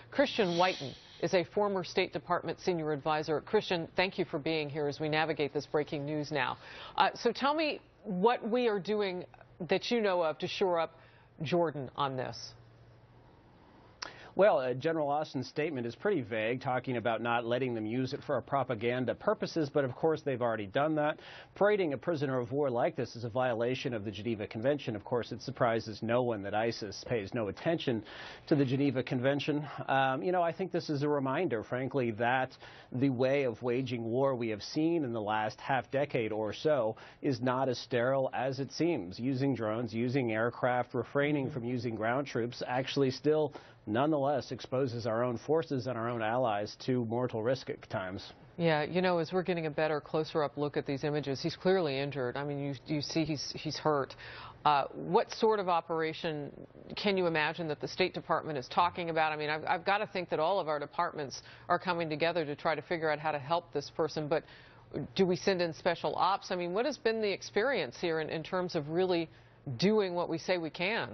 Christian Whiton is a former State Department senior advisor. Christian, thank you for being here as we navigate this breaking news now. So tell me what we are doing that you know of to shore up Jordan on this. Well, General Austin's statement is pretty vague, talking about not letting them use it for propaganda purposes, but of course they've already done that. Parading a prisoner of war like this is a violation of the Geneva Convention. Of course, it surprises no one that ISIS pays no attention to the Geneva Convention. I think this is a reminder, frankly, that the way of waging war we have seen in the last half-decade or so is not as sterile as it seems. Using drones, using aircraft, refraining from using ground troops actually still nonetheless exposes our own forces and our own allies to mortal risk at times. Yeah, as we're getting a better, closer-up look at these images, he's clearly injured. I mean, you see he's hurt. What sort of operation can you imagine that the State Department is talking about? I mean, I've got to think that all of our departments are coming together to try to figure out how to help this person, but do we send in special ops? I mean, what has been the experience here in terms of really doing what we say we can?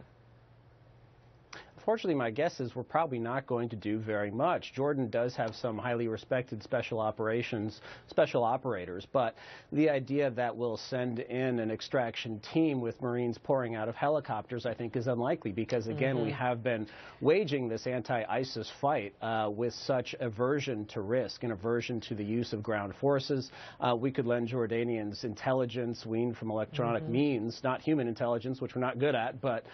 Unfortunately, my guess is we're probably not going to do very much. Jordan does have some highly respected special operators, but the idea that we'll send in an extraction team with Marines pouring out of helicopters, I think, is unlikely because, again, we have been waging this anti-ISIS fight with such aversion to risk and aversion to the use of ground forces. We could lend Jordanians intelligence weaned from electronic means, not human intelligence, which we're not good at, but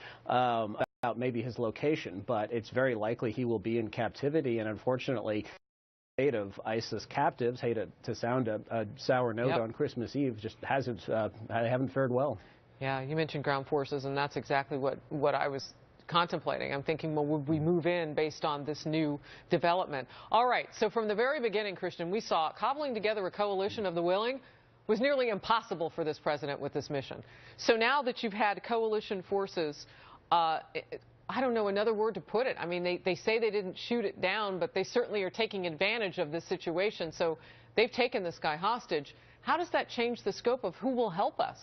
about maybe his location, but it's very likely he will be in captivity, and unfortunately, the state of ISIS captives, hate to sound a sour note on Christmas Eve, just haven't fared well. Yeah, you mentioned ground forces, and that's exactly what I was contemplating. I'm thinking, well, would we move in based on this new development? All right, so from the very beginning, Christian, we saw cobbling together a coalition of the willing was nearly impossible for this president with this mission. So now that you've had coalition forces, I don't know another word to put it. I mean, they say they didn't shoot it down, but they certainly are taking advantage of this situation. So they've taken this guy hostage. How does that change the scope of who will help us?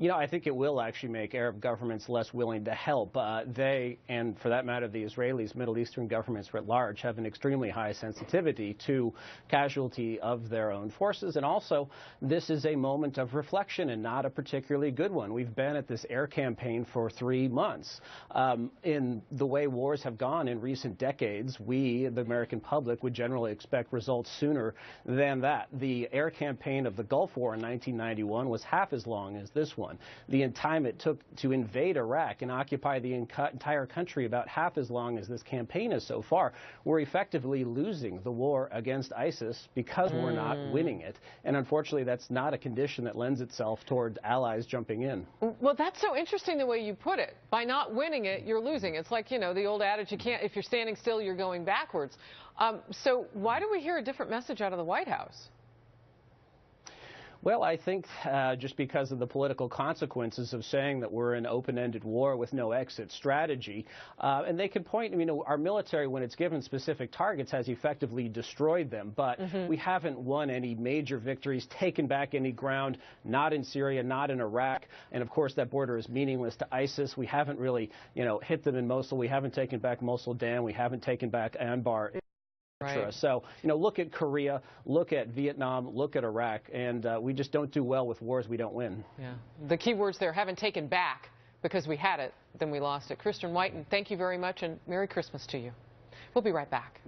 I think it will actually make Arab governments less willing to help. They, and for that matter, the Israelis, Middle Eastern governments at large, have an extremely high sensitivity to casualty of their own forces. And also, this is a moment of reflection and not a particularly good one. We've been at this air campaign for 3 months. In the way wars have gone in recent decades, we, the American public, would generally expect results sooner than that. The air campaign of the Gulf War in 1991 was half as long as this one. The time it took to invade Iraq and occupy the entire country about half as long as this campaign is so far. We're effectively losing the war against ISIS because we're not winning it. And unfortunately, that's not a condition that lends itself toward allies jumping in. Well, that's so interesting the way you put it. By not winning it, you're losing. It's like, the old adage, if you're standing still, you're going backwards. So why do we hear a different message out of the White House? Well, I think just because of the political consequences of saying that we're in open-ended war with no exit strategy. And they can point, our military, when it's given specific targets, has effectively destroyed them. But we haven't won any major victories, taken back any ground, not in Syria, not in Iraq. And, of course, that border is meaningless to ISIS. We haven't really, hit them in Mosul. We haven't taken back Mosul Dam. We haven't taken back Anbar. Right. So, look at Korea, look at Vietnam, look at Iraq, and we just don't do well with wars we don't win. Yeah. The key words there, haven't taken back, because we had it, then we lost it. Christian Whiton, thank you very much, and Merry Christmas to you. We'll be right back.